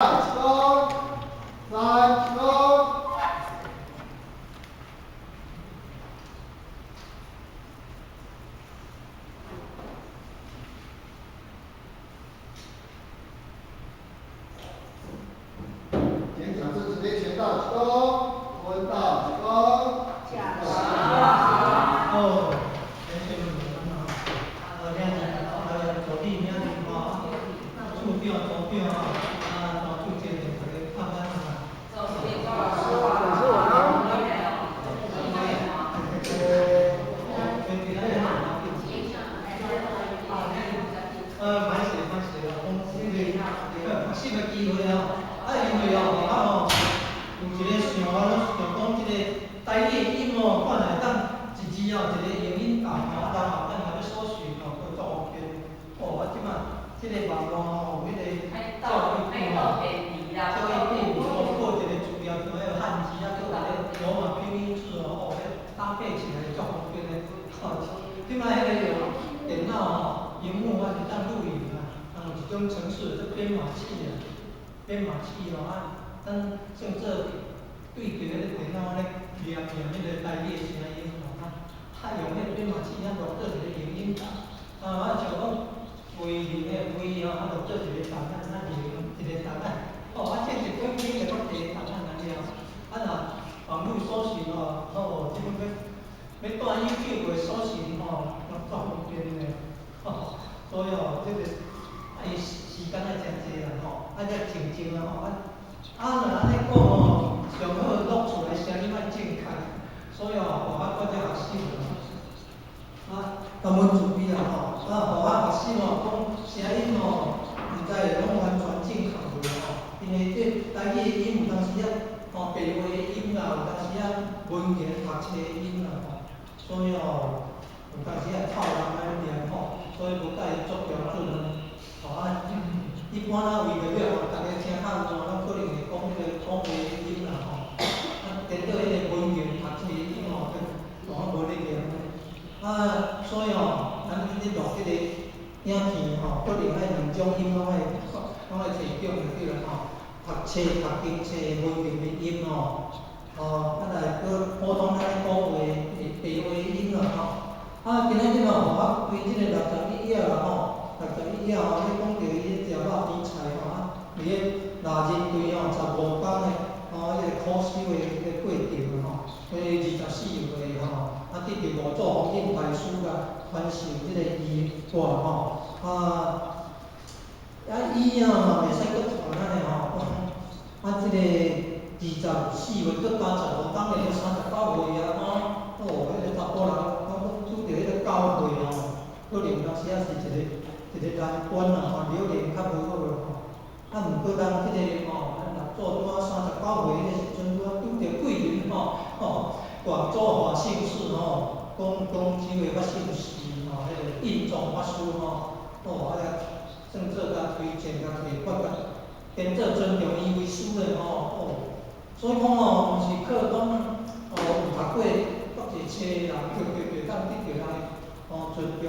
2三2。检查这指令前到几公，温到几公。哦，左边领吼，厝长组长吼，当主席大家拍拍歹势啦，拍摄个机会哦，因为哦，有一个想法，讲即个台语的音哦，看来当一个影音档吼，咱要搜寻吼，叫做即马即个网络吼，有迄个教育部吼，报一个资料，像迄个汉字啊，叫罗马拼音字哦，搭配起来足方便的。即马迄个用电脑吼，荧幕啊是当录影啊，有一种程式叫编码器啊，咱像做对着迄个电脑咧念迄个台语的声音吼，用迄个编码器录做一个影音档，像讲规零的规吼，录做一个档案，零一个档案，这是几个档案来了，若网络搜寻即本要带 YouTube 的搜寻足方便的，所以即个时间真济啦才静静若安尼讲上好录出来声音正确，所以互我这学生感恩主笔互我学生讲声音毋知拢完全正确无因为这台语的音有当时白话的音啦，有当时文言读册的音啦所以有当时透人来念所以无甲伊做标准一般为着要大家听较有咱可能会讲迄个讲话的音啦颠倒迄个文言读册的音无咧念所以咱咧录即个影片可能两种音拢爱摕中就对啦读册读经册文言的音来搁普通咱咧讲话的白话音啦今仔日互我开即个61页啦61页咧讲到伊食肉比菜伫咧拿人队15工的迄个考试的迄个过程所以24岁得到5座黄金牌书啦，传授即个医歌伊嘛袂使搁传咱的即个24岁搁加15当年39岁迄个查甫人拄着迄个9岁可能当时是一个难关啦了龄较无好啦毋过咱即个咱做拄39岁迄个时阵，拄着桂林广州华姓氏讲即个发生事迄个印状法师算做甲推荐甲提拔变做尊重伊为师的所以讲毋是靠讲有读过国际册人就当得到人尊重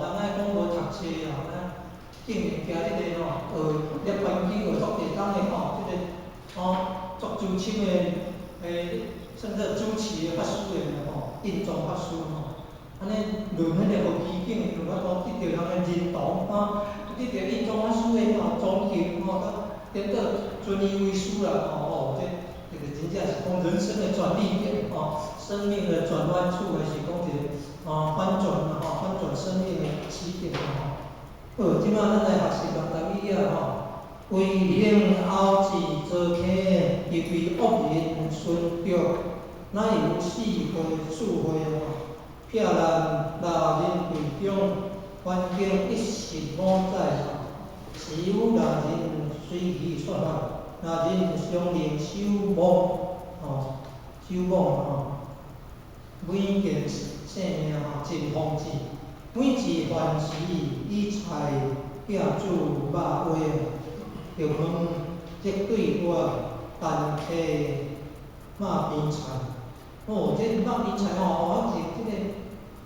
人爱讲无读册竟然惊即个学业环境学足地当的即个足资深的算做主持的法师的印状法师安尼论迄个学期景的，就我讲得到人的认同得到印状法师的尊敬变做尊伊为师啦这个真正是讲人生的转捩点生命的转弯处，还是讲一个翻转生命的起点好，即摆咱来学习11页为领后志做客，一为恶人顺着，乃有4岁智慧撇咱拿人队中，环境一时五载时有拿人随意说拿人相令守望每件性命真方志，每次凡事以菜寄煮肉话，着问即对我但客肉边菜。这肉边菜我是即个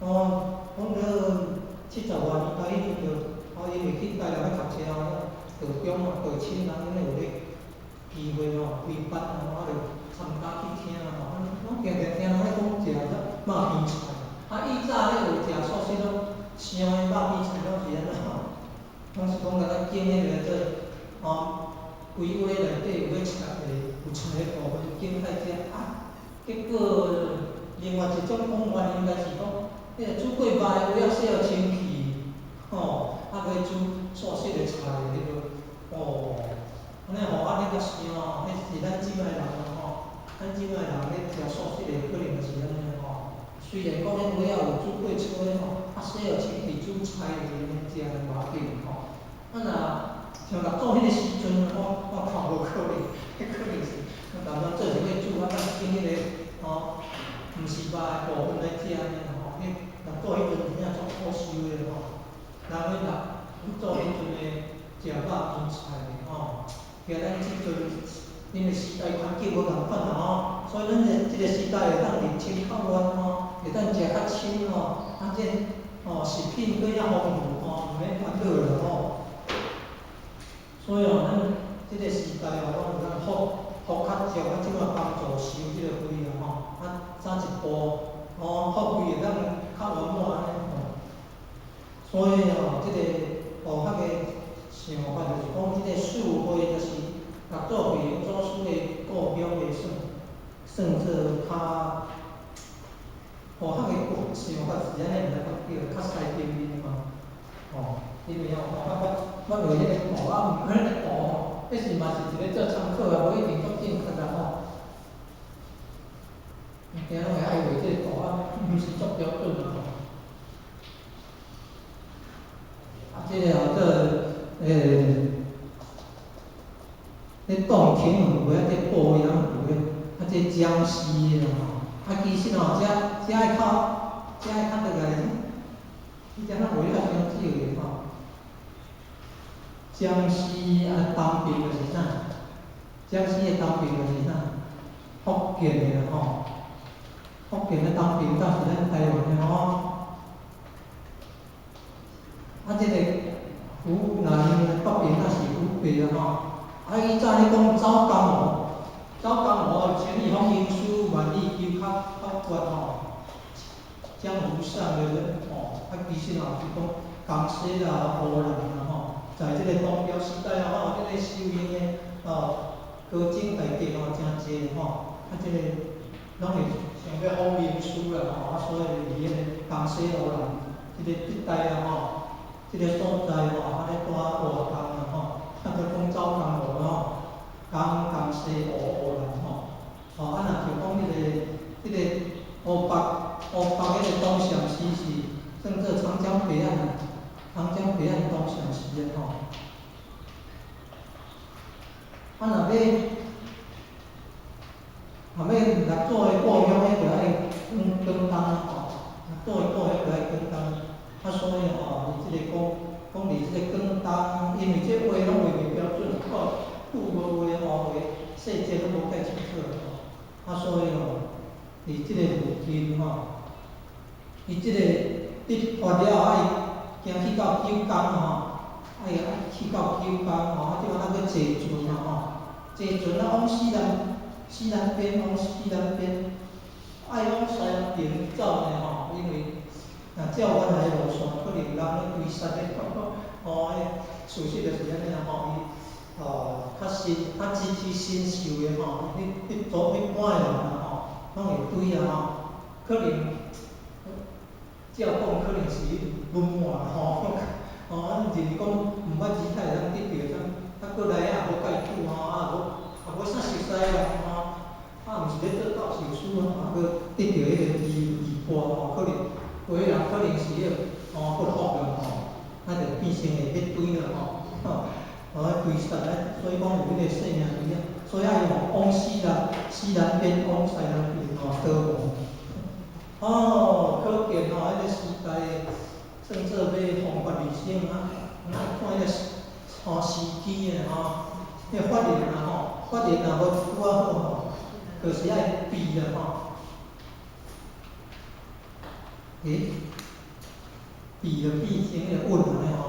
讲到70外年代迄阵就因为去大陆咧读册中啊、高深啊，因为有咧机会吼，规班啊，我着参加去听吼，我常常听人咧讲食啥肉片菜，啊，以早咧有食素食拢烧的肉片菜拢是安怎吼？拢是讲甲咱拣迄个做吼，规划内底有咧切的，有菜的部分拣较食啊，结果另外一种讲法应该是讲，迄个煮过肉的话仔洗互清气，吼，啊，要煮素食的菜的迄个，哦，安尼吼，安尼较像吼，迄是咱即摆人吼，咱即摆人咧食素食的可能就是安尼吼。虽然讲迄话仔有煮过菜的吼，啊洗互清气煮菜的安尼食无要紧吼。啊若像甲做迄个时阵，我看无可能，迄可能是，咱做一个煮啊，咱拣迄个吼，毋是肉的部分来食安尼吼，迄若做迄阵真正足苦修的吼。人要做迄阵的食肉片菜的吼，惊咱即阵因为时代环境无共款啊吼，所以咱即个时代会当入清较晏吼，会当食较清吼，啊这吼食品佫遐丰富吼，毋免烦恼了吼。所以吼，咱即个时代吼，我有当福较少，啊即马帮助收即个费啊吼，啊早一步吼福气会当较圆满安尼吼。所以吼，即个学较个想法就是讲，即个四会就是合作培养祖师的故乡的算做较学较个想法是安尼，毋知叫较西边面嘛，吼，因为吼，我画迄个图啊，迄个图吼，迄是嘛是一个做参考啊，无一定足正确啊吼。物件拢会爱画即个图啊，毋是足标准啊吼。啊，即个吼做咧洞庭有诶，啊这鄱阳有诶，啊这江西诶吼，啊其实吼，遮爱较落来，伊遮咱画了伤少诶吼。江西啊东边就是啥？江西诶东边就是啥？福建诶吼，福建诶东边才是咱台湾诶吼。啊，这个湖南北边那是湖北啊吼，啊以早咧讲走江湖，走江湖千里风英书，万里求较绝吼，江湖上的人吼，啊其实吼是讲江西啦、湖南啦吼，在即个东辽时代吼，即个修行的高僧大德吼真济吼，啊即个拢会想要好名书啦吼，啊所以伫迄个江西湖南即个一带啊吼。即个所在吼，啊咧带活动啊吼，啊叫讲走江湖吼，江西湖南吼，吼啊若就讲迄个湖北迄个东禅寺是算做长江北岸东禅寺的吼。啊若要来做诶故乡诶，就爱广东啊吼，做诶故乡就爱广东。啊，所以吼，伊即个讲伫即个广东，因为即话拢画袂标准，久无画吼，画细节拢无介清楚吼。啊，所以吼，伫即个附近吼，伊即个你发了后爱行去到九江吼，爱去到九江吼，啊，即摆咱要坐船啊吼，坐船啊往西南边，爱往西南边走呢吼，因为照阮来路线，可能人咧规山咧，吼，事实就是安尼啊吼，伊较积极新秀的吼，你做你赶的人啊吼，拢会对啊吼，可能照讲可能是文化吼，啊，就是讲毋捌字太会当得着啥，啊，过来也无介久吼，也无啥熟悉啦吼，啊，毋是咧做教授书啊，佫得着迄个字波吼，可能。有诶人可能是迄不服啦吼，啊就变成会迄堆啦吼，规山啊，所以讲有迄个生命水啊，所以爱往西南边往西南边吼导航。哦，可见吼，迄个时代算做要弘法利生啊，看迄个时机诶吼，迄个法令啊吼，法令若无拄啊好吼，就是爱避啦吼。避就避成迄个稳安尼吼。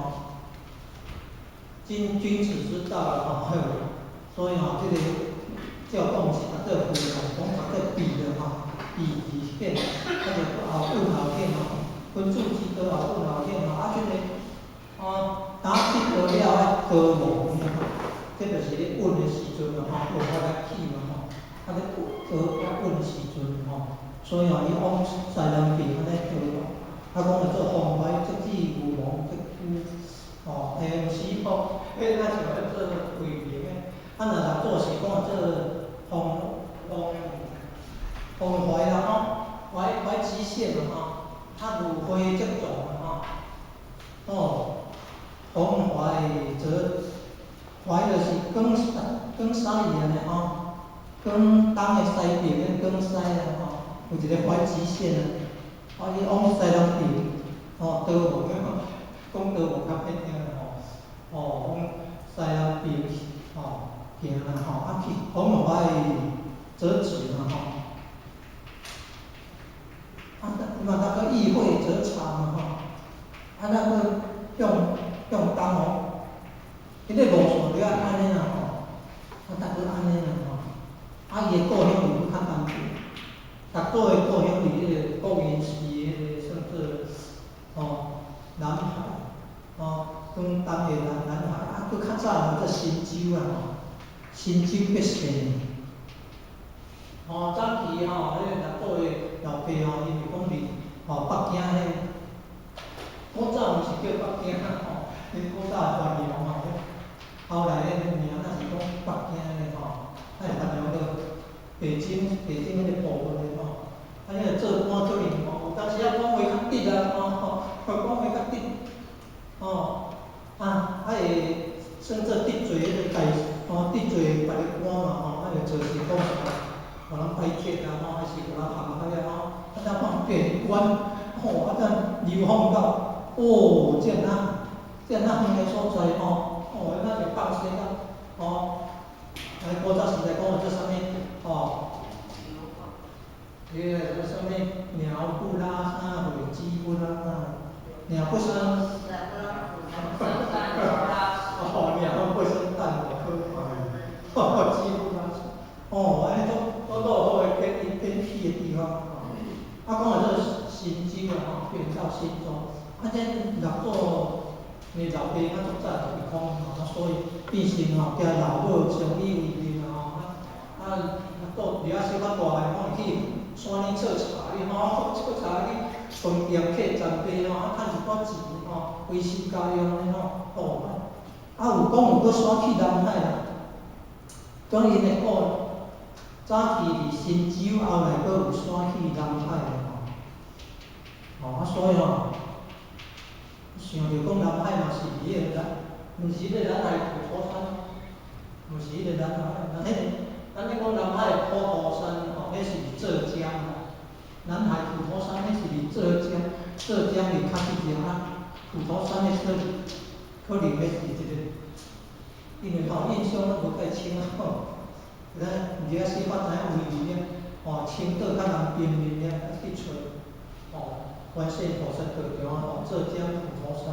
君子之道啦吼，所以吼，照讲是逐个父母讲逐个比的吼，比而显，啊就后稳后显吼，君子之道后稳后显吼，啊当得到了爱高无呢吼，这就是咧稳的时阵嘛吼，无法来起嘛吼，啊咧高稳的时阵吼，所以吼伊往西南边安尼高咯，啊讲要做风怀则至有无则吼，下西风，迄咱想要做为民的，啊若若做是讲做风怀啦吼，怀极限啦吼，啊如花则壮啦吼，风怀则怀就是广西安尼吼，广东的西边的广西啦吼，有一个怀极限啊，啊伊往西南边，刀无讲刀无较偏听啦吼，往西南边行啦吼，啊去风怀则止啦吼，那个意会则长啦吼，那个向东吼，伊个路线就安尼啦吼，大概安尼啦吼，伊个故乡离较东边，逐组的故乡离国营市算做南海，广东的南海，佫较早叫新洲啦吼，新洲必胜。早期迄个逐组的老爸因为讲离北京古早毋是叫北京古早的番阳后来名若是讲北京番阳到北京迄个部分迄个做官可能有当时讲话较直讲话较直会算做得罪迄个得罪别个官嘛就做是讲互人歹克还是互人陷害咱看变官流放到这远的所在咱就放生古早时代讲做啥物迄个啥物鸟不拉啥货，鸡不拉鸟不生鸟不生蛋，鸡不拉安尼都好个偏僻的地方讲到这新洲变到新庄，这六组的老爸足早就会讲所以变成惊老母上以为面到离小可大个去山里做茶去做茶去饭店客餐厅趁一寡钱维持家用安尼有佫选去南海啦，讲因的早期伫新洲后来佫有选去南海所以想着讲南海嘛是伫迄个毋是迄个南海普陀山，毋是迄个南海，咱咧讲南海普陀山迄是伫浙江南海普陀山迄是伫浙江离较直普陀山迄可能迄是一个，因为印象咱无介清咱而家小可知影位置青岛较南边面去找观世音菩萨道场浙江普陀山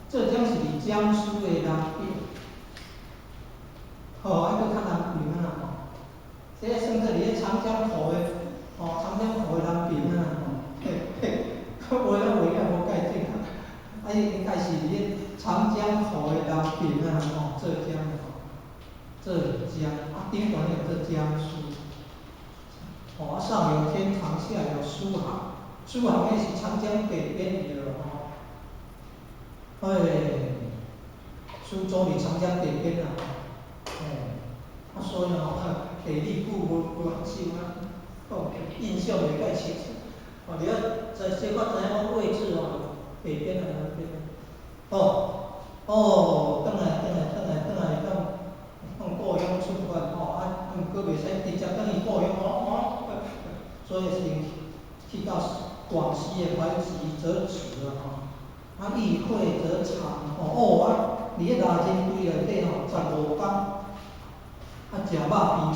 浙江是伫江苏的南边，佫较南边这算做伫咧长江口的南边话咱有影无介准应该是伫咧长江口的南边浙江顶端有做江苏，上有天堂，下有苏杭，苏杭迄是长江北边的苏州伫长江北边所以地理故无通想印象袂介清楚，你要小可知影讲位置北边还是南边转来向故乡出发佫袂使直接转去故乡所以是去到广西的怀集则止意会则长伫咧腊人堆内底15工食肉边菜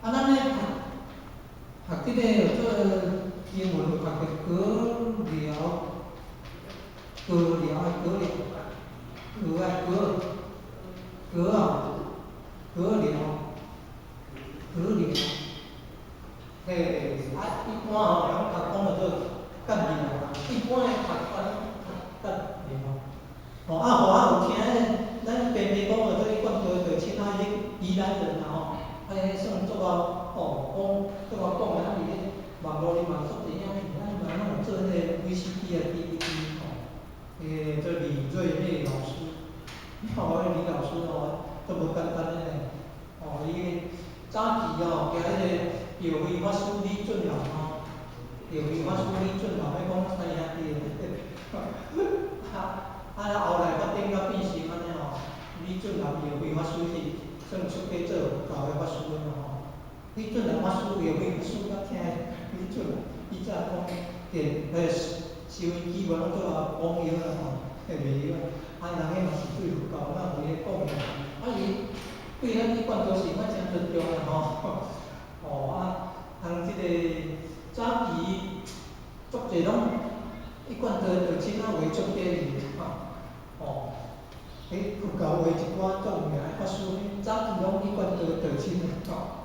咱咧读即个做英文有读过格寮格啊格啊格寮格寮，嘿，啊一般吼，人读讲就做格寮啦，一般的读法格寮。哦，啊，互我有听咱平平讲的做迄贯多就请啊迄宜兰人啦吼，啊迄算做啊，哦，讲做啊讲的，啊伫咧网络里嘛做一样物，咱嘛拢有做迄个威士忌啊 DVD 吼，做李瑞美老师，迄李老师吼，都无简单诶，伊早期惊迄个药费法师李俊龙吼，药费法师李俊龙要讲三兄弟后来发展到变成安尼吼，李俊南药费法师是算出家做佛教的法师了吼。李俊南法师药费法师较听李俊南，伊早讲收音机无拢做啊广药啦吼，卖药啊，人迄嘛是对佛教那有咧讲的，啊伊对咱迄贯都是反正尊重啦吼，即个早期足侪拢。迄贯就请啊为足家己迄佛教话一寡著名的法师，早期拢迄贯就请吼。